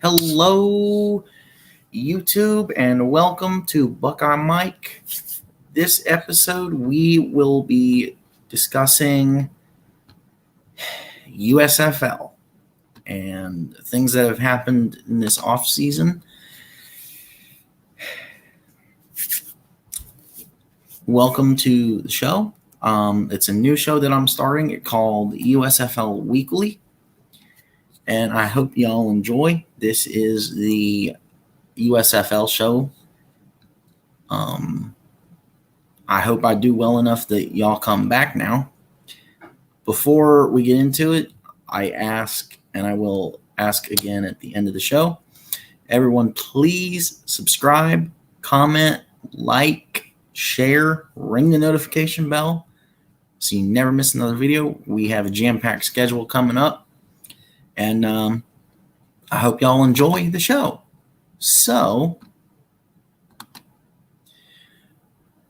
Hello, YouTube, and welcome to Buckeye Mike. This episode, we will be discussing USFL and things that have happened in this off season. Welcome to the show. It's a new show that I'm starting. It's called USFL Weekly, and I hope y'all enjoy. This is the USFL show. I hope I do well enough that y'all come back now. Before we get into it, I ask, and I will ask again at the end of the show, everyone please subscribe, comment, like, share, ring the notification bell so you never miss another video. We have a jam-packed schedule coming up, and I hope y'all enjoy the show. So,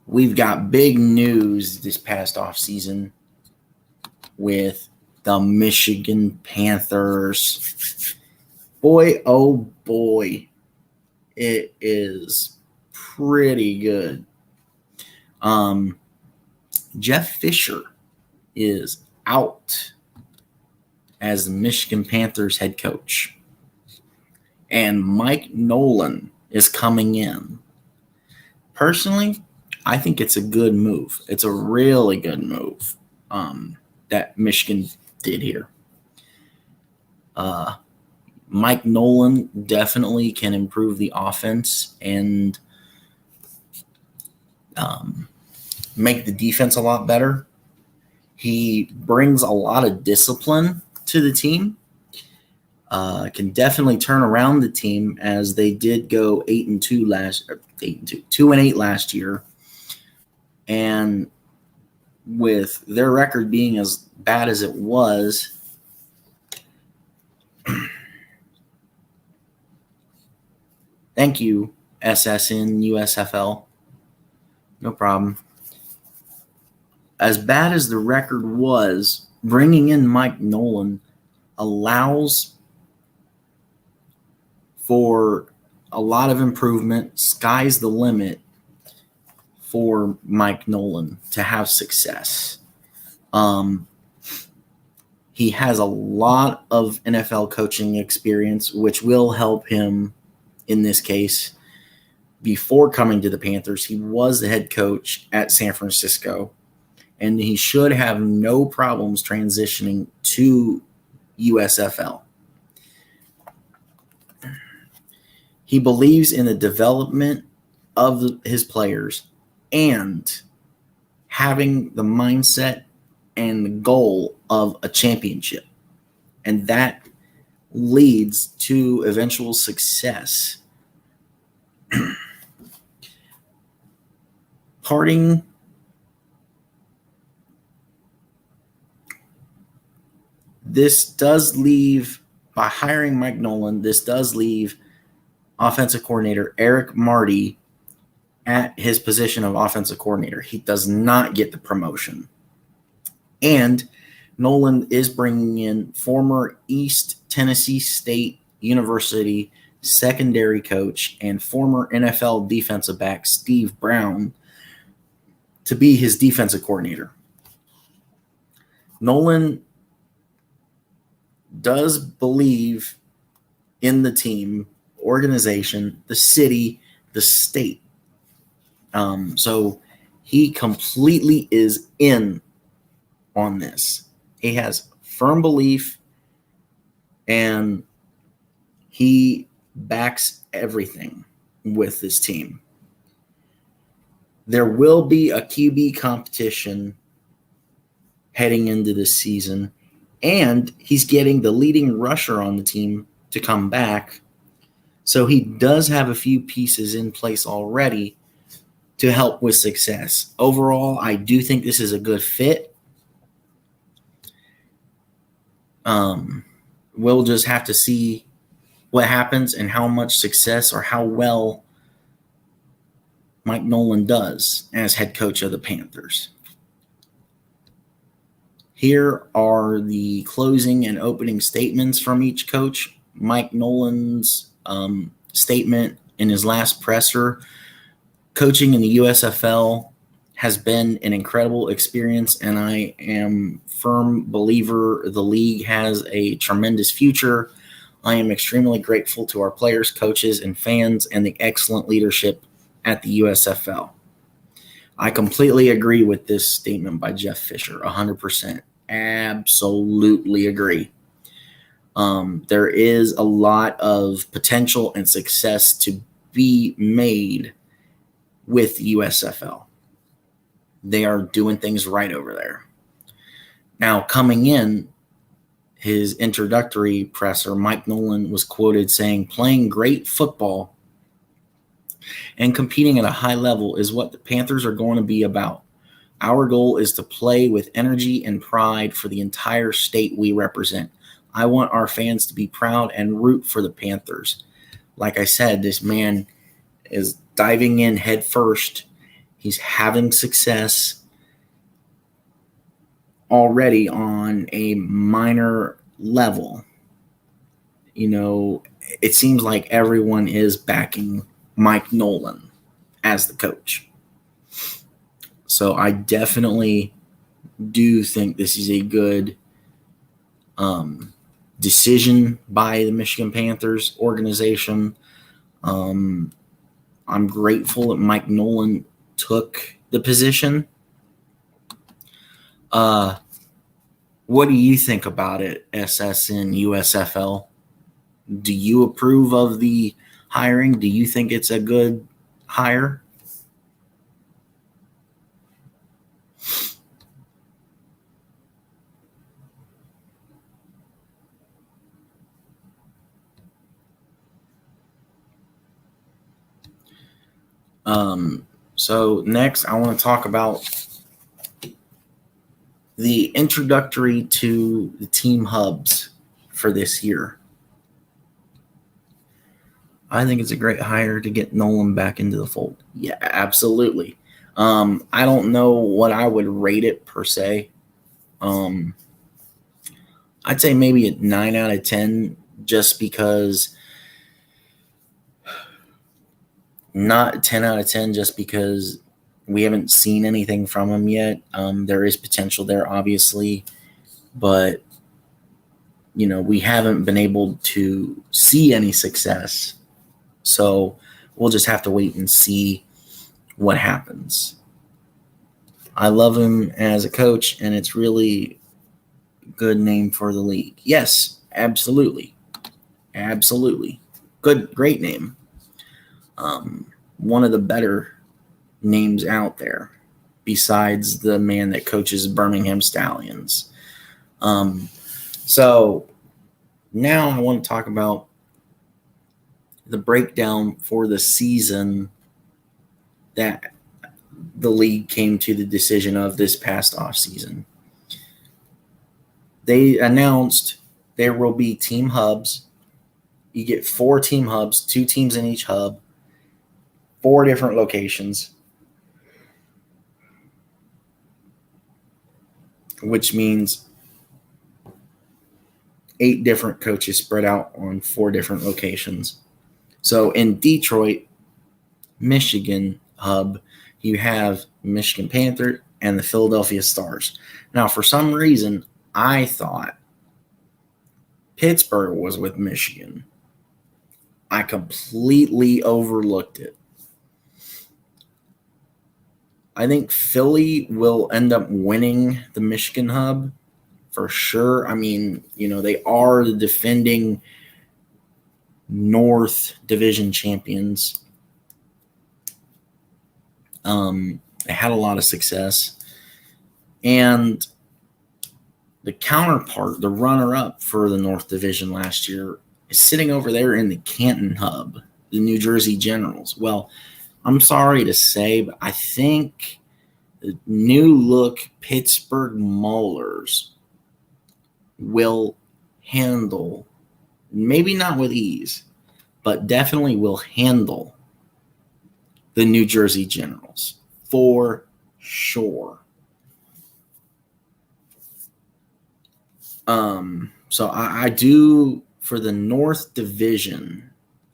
we've got big news this past offseason with the Michigan Panthers. Boy, oh boy, it is pretty good. Jeff Fisher is out as the Michigan Panthers head coach, and Mike Nolan is coming in. Personally, I think it's a good move. It's a really good move that Michigan did here. Mike Nolan definitely can improve the offense and make the defense a lot better. He brings a lot of discipline to the team. Can definitely turn around the team, as they did go 2-8 last year. And with their record being as bad as it was, thank you, SSN USFL. No problem. As bad as the record was, bringing in Mike Nolan allows for a lot of improvement. Sky's the limit for Mike Nolan to have success. He has a lot of NFL coaching experience, which will help him in this case. Before coming to the Panthers, he was the head coach at San Francisco, and he should have no problems transitioning to USFL. He believes in the development of his players and having the mindset and the goal of a championship. And that leads to eventual success. By hiring Mike Nolan, this does leave offensive coordinator Eric Marty at his position of offensive coordinator. He does not get the promotion. And Nolan is bringing in former East Tennessee State University secondary coach and former NFL defensive back Steve Brown to be his defensive coordinator. Nolan does believe in the team, organization, the city, the state. So he completely is in on this. He has firm belief, and he backs everything with this team. There will be a QB competition heading into this season, and he's getting the leading rusher on the team to come back. So he does have a few pieces in place already to help with success. Overall, I do think this is a good fit. We'll just have to see what happens and how much success or how well Mike Nolan does as head coach of the Panthers. Here are the closing and opening statements from each coach. Mike Nolan's statement in his last presser. Coaching in the USFL has been an incredible experience, and I am a firm believer the league has a tremendous future. I am extremely grateful to our players, coaches, and fans, and the excellent leadership at the USFL. I completely agree with this statement by Jeff Fisher, 100%. Absolutely agree. There is a lot of potential and success to be made with USFL. They are doing things right over there. Now, coming in, his introductory presser, Mike Nolan, was quoted saying, "Playing great football and competing at a high level is what the Panthers are going to be about. Our goal is to play with energy and pride for the entire state we represent. I want our fans to be proud and root for the Panthers." Like I said, this man is diving in head first. He's having success already on a minor level. It seems like everyone is backing Mike Nolan as the coach. So I definitely do think this is a good decision by the Michigan Panthers organization. I'm grateful that Mike Nolan took the position. What do you think about it, SS and USFL? Do you approve of the hiring? Do you think it's a good hire? So next, I want to talk about the introductory to the team hubs for this year. I think it's a great hire to get Nolan back into the fold. Yeah, absolutely. I don't know what I would rate it per se. I'd say maybe a 9 out of 10, just because. Not 10 out of 10 just because we haven't seen anything from him yet. There is potential there, obviously, but we haven't been able to see any success. So we'll just have to wait and see what happens. I love him as a coach, and it's really a good name for the league. Yes, absolutely. Absolutely. Great name. One of the better names out there besides the man that coaches Birmingham Stallions. So now I want to talk about the breakdown for the season that the league came to the decision of this past offseason. They announced there will be team hubs. You get 4 team hubs, 2 teams in each hub, 4 different locations, which means 8 different coaches spread out on 4 different locations. So in Detroit, Michigan hub, you have Michigan Panther and the Philadelphia Stars. Now, for some reason, I thought Pittsburgh was with Michigan. I completely overlooked it. I think Philly will end up winning the Michigan hub for sure. I mean, they are the defending North Division champions. They had a lot of success. And the counterpart, the runner-up for the North Division last year, is sitting over there in the Canton hub, the New Jersey Generals. Well, I'm sorry to say, but I think the new-look Pittsburgh Maulers will handle, maybe not with ease, but definitely will handle the New Jersey Generals for sure. So I do For the North Division,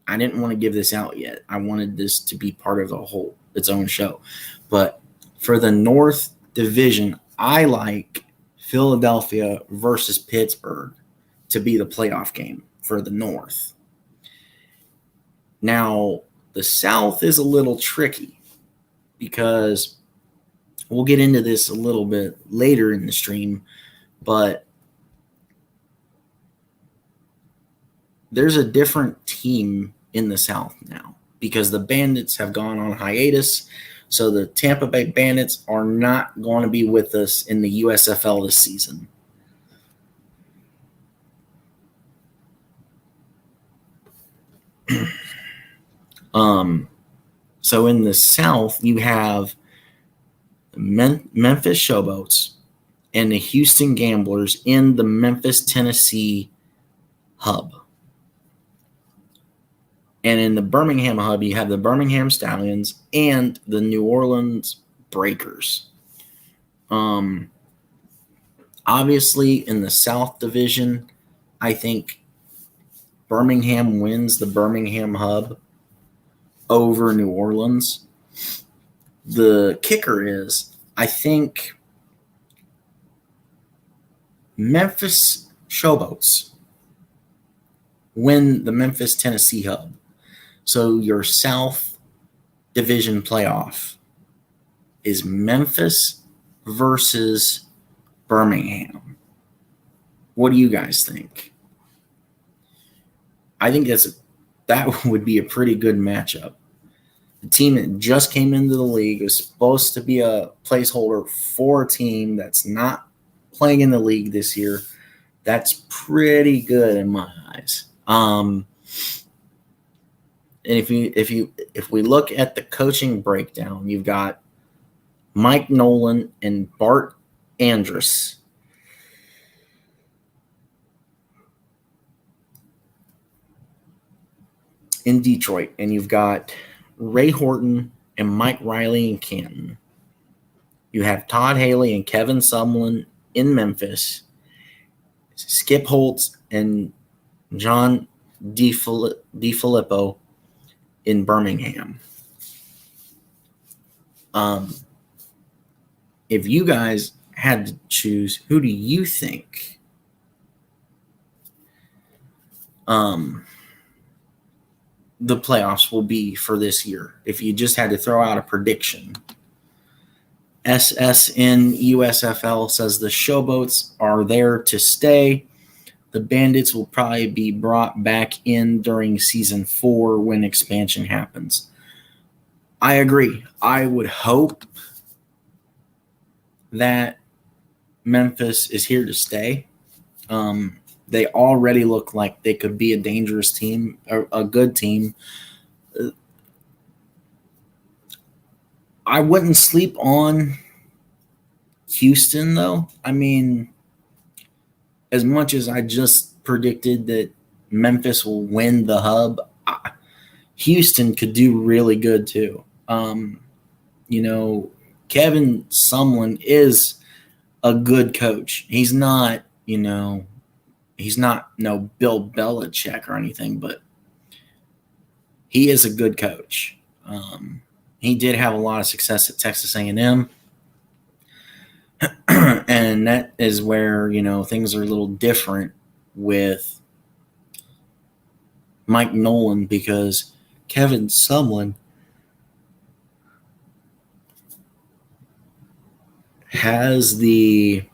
I didn't want to give this out yet. I wanted this to be part of its own show. But for the North Division, I like Philadelphia versus Pittsburgh to be the playoff game for the North. Now, the South is a little tricky because we'll get into this a little bit later in the stream, but there's a different team in the South now because the Bandits have gone on hiatus. So the Tampa Bay Bandits are not going to be with us in the USFL this season. So in the South, you have Memphis Showboats and the Houston Gamblers in the Memphis, Tennessee hub. And in the Birmingham hub, you have the Birmingham Stallions and the New Orleans Breakers. Obviously, in the South Division, I think Birmingham wins the Birmingham hub over New Orleans. The kicker is, I think Memphis Showboats win the Memphis, Tennessee hub. So your South Division playoff is Memphis versus Birmingham. What do you guys think? I think that would be a pretty good matchup. The team that just came into the league is supposed to be a placeholder for a team that's not playing in the league this year. That's pretty good in my eyes. And if we look at the coaching breakdown, you've got Mike Nolan and Bart Andrus. In Detroit, and you've got Ray Horton and Mike Riley in Canton. You have Todd Haley and Kevin Sumlin in Memphis. Skip Holtz and John DiFilippo in Birmingham. If you guys had to choose, who do you think the playoffs will be for this year? If you just had to throw out a prediction. SSN USFL says the Showboats are there to stay. The Bandits will probably be brought back in during season 4 when expansion happens. I agree. I would hope that Memphis is here to stay. They already look like they could be a dangerous team, or a good team. I wouldn't sleep on Houston, though. I mean, as much as I just predicted that Memphis will win the hub, Houston could do really good, too. Kevin Sumlin is a good coach. He's not, he's not no Bill Belichick or anything, but he is a good coach. He did have a lot of success at Texas A&M, and that is where, things are a little different with Mike Nolan, because Kevin Sumlin has the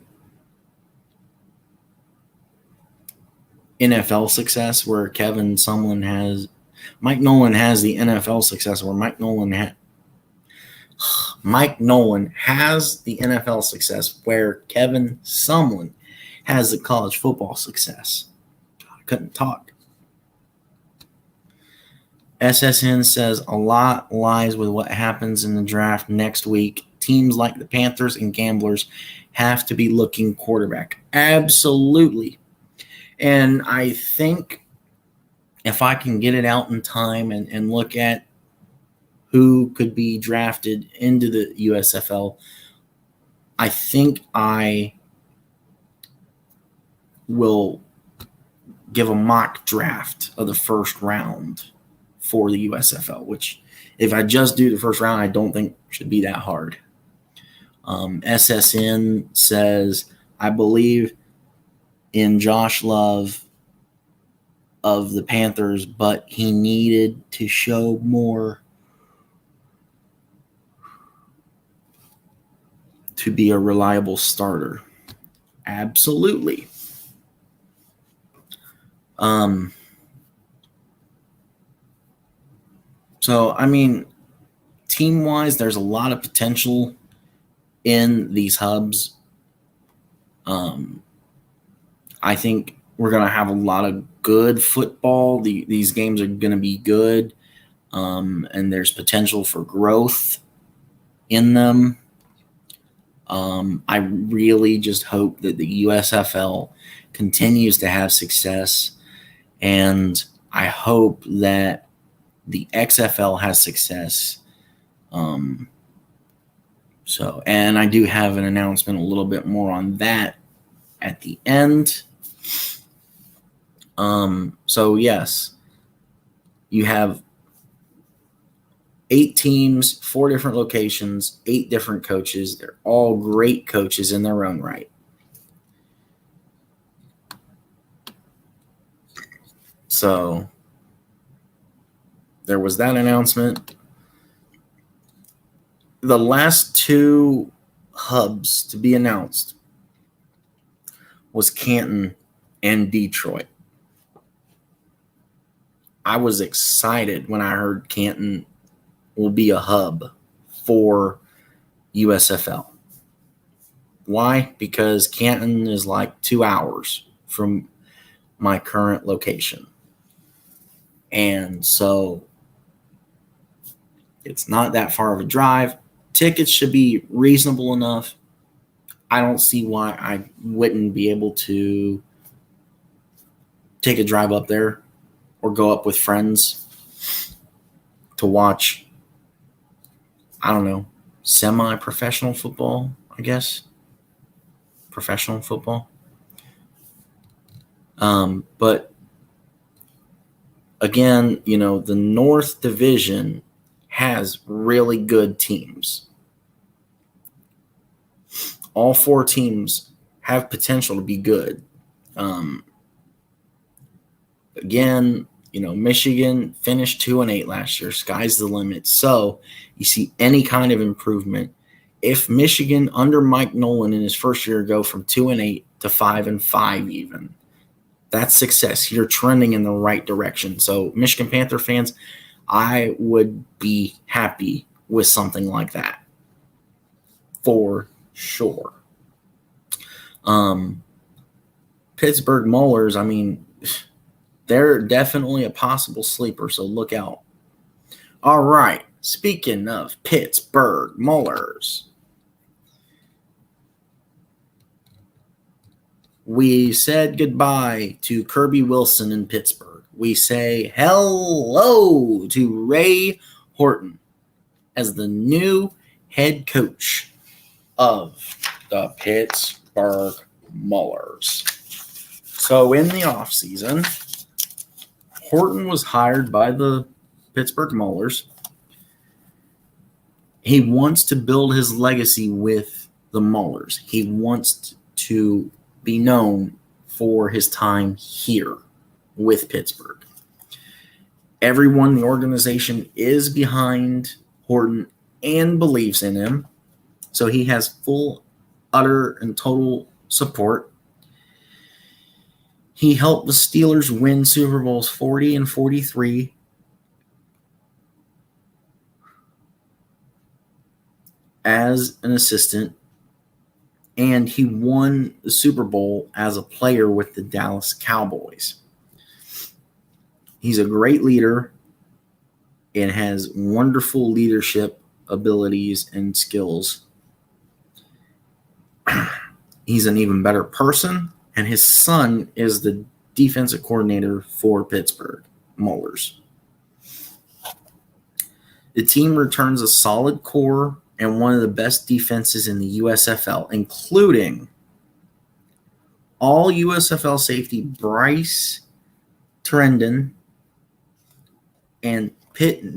NFL success where Mike Nolan has the NFL success where Mike Nolan has the NFL success where Kevin Sumlin has the college football success. I couldn't talk. SSN says a lot lies with what happens in the draft next week. Teams like the Panthers and Gamblers have to be looking quarterback. Absolutely. And I think if I can get it out in time and look at who could be drafted into the USFL, I think I will give a mock draft of the first round for the USFL, which if I just do the first round, I don't think should be that hard. SSN says, I believe in Josh Love of the Panthers, but he needed to show more to be a reliable starter. Absolutely. So, I mean, team-wise, there's a lot of potential in these hubs. I think we're going to have a lot of good football. These games are going to be good, and there's potential for growth in them. I really just hope that the USFL continues to have success, and I hope that the XFL has success. And I do have an announcement a little bit more on that at the end. So yes, you have 8 teams, 4 different locations, 8 different coaches. They're all great coaches in their own right. So there was that announcement. The last 2 hubs to be announced was Canton and Detroit. I was excited when I heard Canton will be a hub for USFL. Why? Because Canton is like 2 hours from my current location. And so it's not that far of a drive. Tickets should be reasonable enough. I don't see why I wouldn't be able to take a drive up there or go up with friends to watch, I don't know, semi-professional football, I guess. Professional football. But again, the North Division has really good teams. All 4 teams have potential to be good. Again, Michigan finished 2-8 last year. Sky's the limit. So you see any kind of improvement. If Michigan under Mike Nolan in his first year go from 2-8 to 5-5 even, that's success. You're trending in the right direction. So Michigan Panther fans, I would be happy with something like that for sure. Pittsburgh Maulers, I mean, they're definitely a possible sleeper, so look out. All right, speaking of Pittsburgh Maulers, we said goodbye to Kirby Wilson in Pittsburgh. We say hello to Ray Horton as the new head coach of the Pittsburgh Maulers. So in the offseason, Horton was hired by the Pittsburgh Maulers. He wants to build his legacy with the Maulers. He wants to be known for his time here with Pittsburgh. Everyone in the organization is behind Horton and believes in him. So he has full, utter, and total support. He helped the Steelers win Super Bowls 40 and 43. As an assistant, and he won the Super Bowl as a player with the Dallas Cowboys. He's a great leader and has wonderful leadership abilities and skills. He's an even better person, and his son is the defensive coordinator for Pittsburgh Maulers. The team returns a solid core and one of the best defenses in the USFL, including all USFL safety Bryce Trendon and Pittsburgh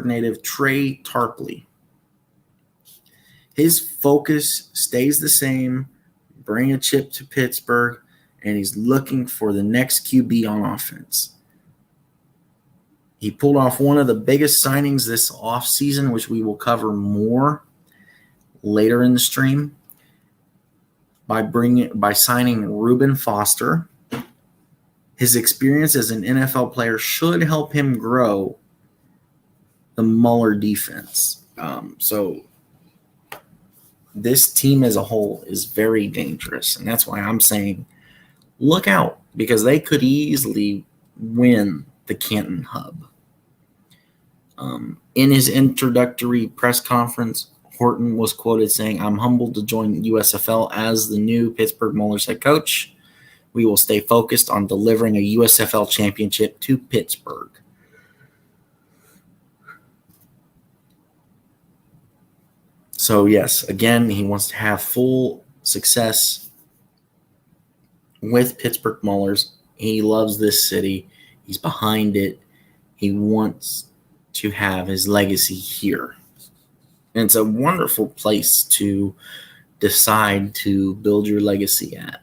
native Trey Tarpley. His focus stays the same, bring a chip to Pittsburgh, and he's looking for the next QB on offense. He pulled off one of the biggest signings this offseason, which we will cover more later in the stream, by signing Reuben Foster. His experience as an NFL player should help him grow the Mueller defense. So this team as a whole is very dangerous, and that's why I'm saying look out, because they could easily win the Canton Hub. In his introductory press conference, Horton was quoted saying, "I'm humbled to join USFL as the new Pittsburgh Maulers head coach. We will stay focused on delivering a USFL championship to Pittsburgh." So, yes, again, he wants to have full success with Pittsburgh Maulers. He loves this city. He's behind it. He wants to have his legacy here. And it's a wonderful place to decide to build your legacy at.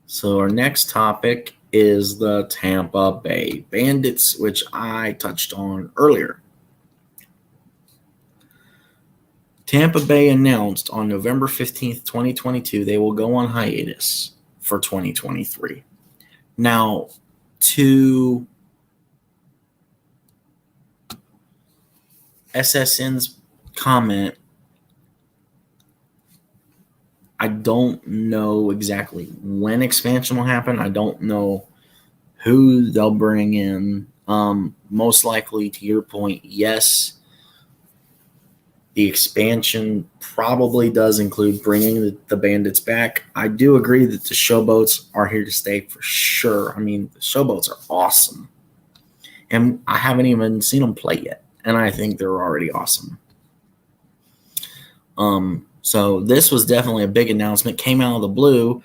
So our next topic is the Tampa Bay Bandits, which I touched on earlier. Tampa Bay announced on November 15th, 2022, they will go on hiatus for 2023. Now, to SSN's comment, I don't know exactly when expansion will happen. I don't know who they'll bring in. Most likely, to your point, yes, the expansion probably does include bringing the Bandits back. I do agree that the Showboats are here to stay for sure. I mean, the Showboats are awesome. And I haven't even seen them play yet. And I think they're already awesome. So this was definitely a big announcement. Came out of the blue.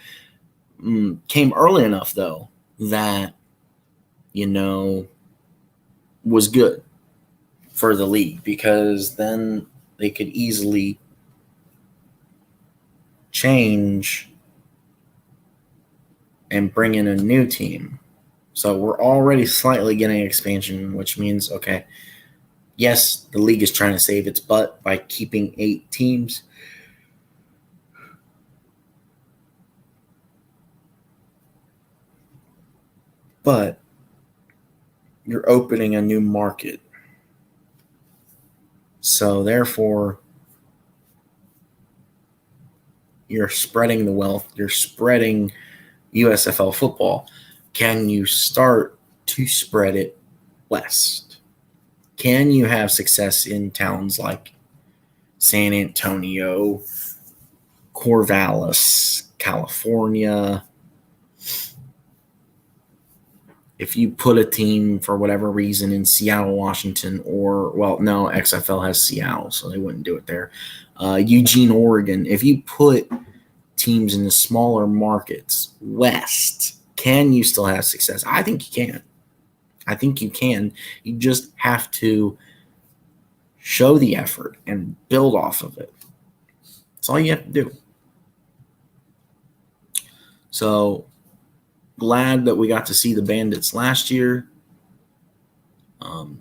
Came early enough, though, that, was good for the league, because then they could easily change and bring in a new team. So we're already slightly getting expansion, which means, okay, yes, the league is trying to save its butt by keeping 8 teams. But you're opening a new market. So therefore, you're spreading the wealth. You're spreading USFL football. Can you start to spread it west? Can you have success in towns like San Antonio, Corvallis, California? If you put a team for whatever reason in Seattle, Washington, or, well, no, XFL has Seattle, so they wouldn't do it there. Eugene, Oregon. If you put teams in the smaller markets west, can you still have success? I think you can. I think you can. You just have to show the effort and build off of it. That's all you have to do. So glad that we got to see the Bandits last year.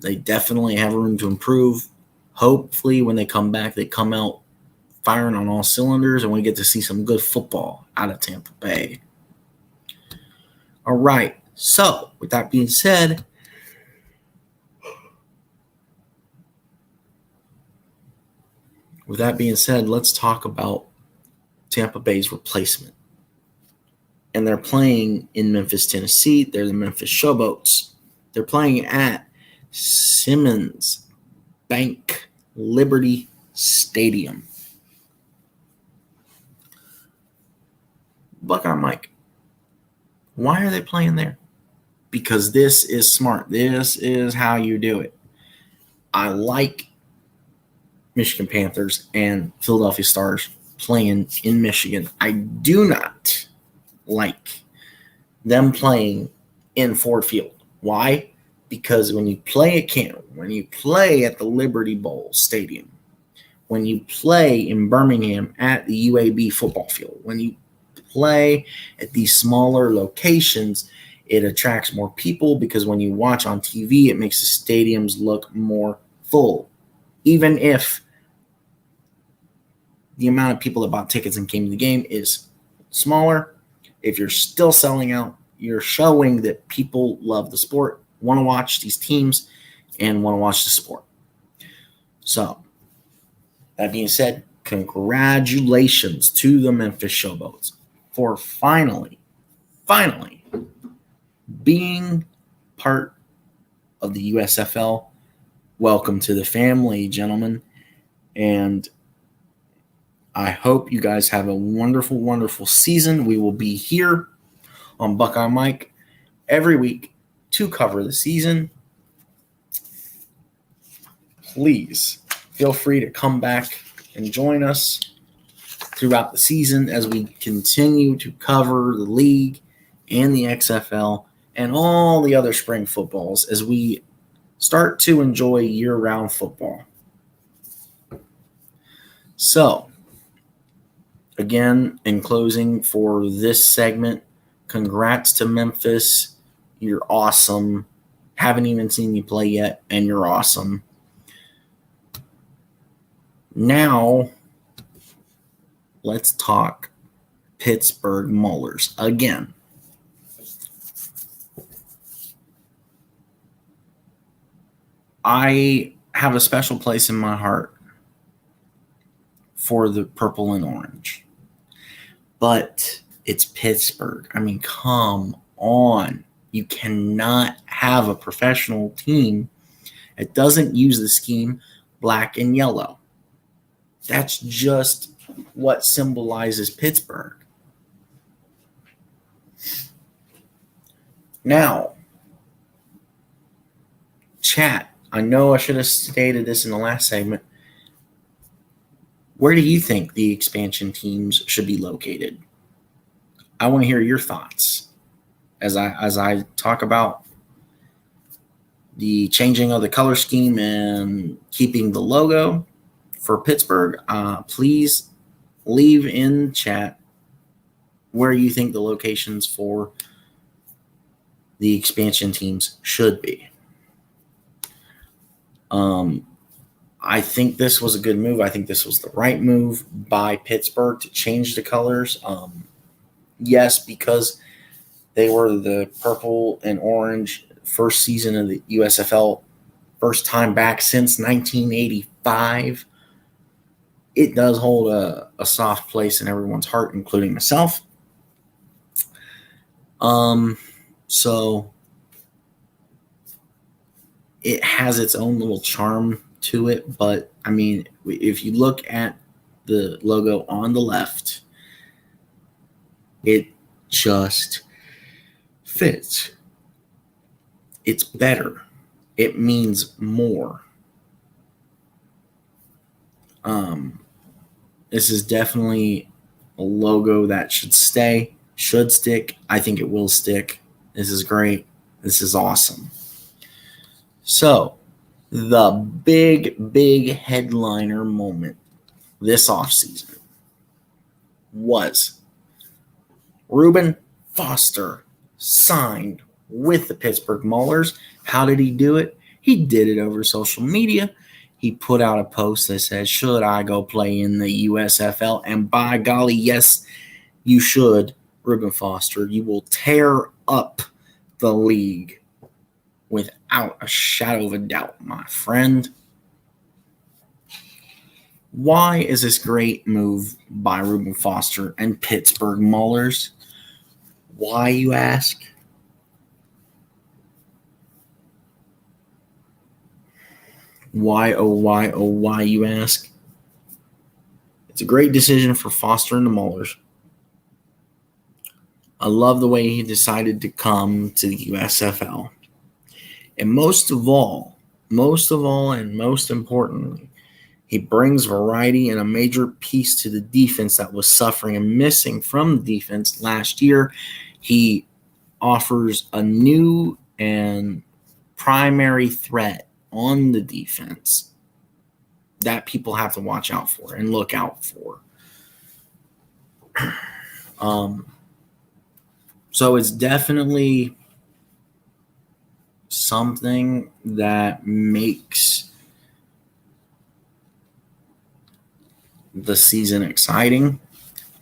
They definitely have room to improve. Hopefully when they come back, they come out firing on all cylinders, and we get to see some good football out of Tampa Bay. All right. So with that being said, let's talk about Tampa Bay's replacement. And they're playing in Memphis, Tennessee. They're the Memphis Showboats. They're playing at Simmons Bank Liberty Stadium. Buckeye Mike, why are they playing there? Because this is smart. This is how you do it. I like Michigan Panthers and Philadelphia Stars playing in Michigan. I do not like them playing in Ford Field. Why? Because when you play at Canton, when you play at the Liberty Bowl Stadium, when you play in Birmingham at the UAB football field, when you play at these smaller locations, it attracts more people because when you watch on TV, it makes the stadiums look more full. Even if the amount of people that bought tickets and came to the game is smaller, if you're still selling out, you're showing that people love the sport, want to watch these teams, and want to watch the sport. So, that being said, congratulations to the Memphis Showboats for finally being part of the USFL. Welcome to the family, gentlemen. And I hope you guys have a wonderful, wonderful season. We will be here on Buckeye Mike every week to cover the season. Please feel free to come back and join us throughout the season as we continue to cover the league and the XFL and all the other spring footballs as we start to enjoy year-round football. So, again, in closing for this segment, congrats to Memphis. You're awesome. Haven't even seen you play yet, and you're awesome. Now, let's talk Pittsburgh Maulers again. I have a special place in my heart for the purple and orange. But it's Pittsburgh. I mean, come on. You cannot have a professional team that doesn't use the scheme black and yellow. That's just what symbolizes Pittsburgh. Now, chat. I know I should have stated this in the last segment. Where do you think the expansion teams should be located? I want to hear your thoughts as I talk about the changing of the color scheme and keeping the logo for Pittsburgh. Please leave in chat where you think the locations for the expansion teams should be. I think this was a good move. I think this was the right move by Pittsburgh to change the colors. Yes, because they were the purple and orange first season of the USFL, first time back since 1985. It does hold a soft place in everyone's heart, including myself. So it has its own little charm to it, but I mean, if you look at the logo on the left, it just fits. It's better. It means more. This is definitely a logo that should stick. I think it will stick. This is great. This is awesome. So, the big headliner moment this offseason was Reuben Foster signed with the Pittsburgh Maulers. How did he do it? He did it over social media. He put out a post that says, should I go play in the USFL? And by golly, yes, you should, Reuben Foster. You will tear up the league without a shadow of a doubt, my friend. Why is this great move by Reuben Foster and Pittsburgh Maulers? Why, you ask? Why, oh why, you ask? It's a great decision for Foster and the Maulers. I love the way he decided to come to the USFL. And most of all, and most importantly, he brings variety and a major piece to the defense that was suffering and missing from the defense last year. He offers a new and primary threat on the defense that people have to watch out for and look out for. So it's definitely something that makes the season exciting,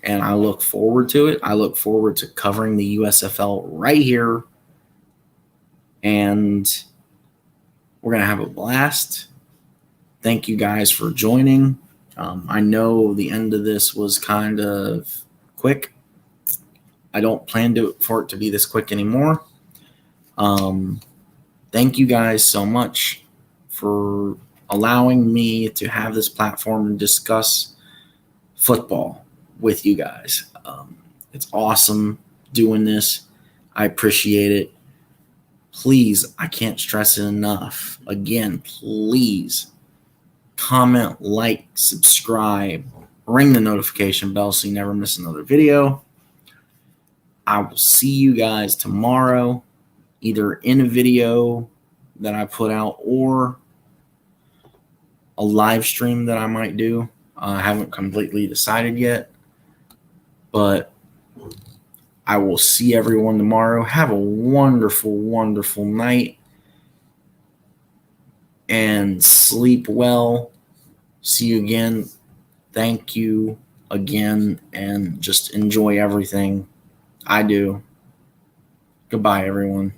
and I look forward to it. I look forward to covering the USFL right here, and we're going to have a blast. Thank you guys for joining. I know the end of this was kind of quick. I don't plan for it to be this quick anymore. Thank you guys so much for allowing me to have this platform and discuss football with you guys. It's awesome doing this. I appreciate it. Please, I can't stress it enough. Again, please comment, like, subscribe, ring the notification bell so you never miss another video. I will see you guys tomorrow, either in a video that I put out or a live stream that I might do. I haven't completely decided yet, but I will see everyone tomorrow. Have a wonderful, wonderful night and sleep well. See you again. Thank you again, and just enjoy everything. I do. Goodbye, everyone.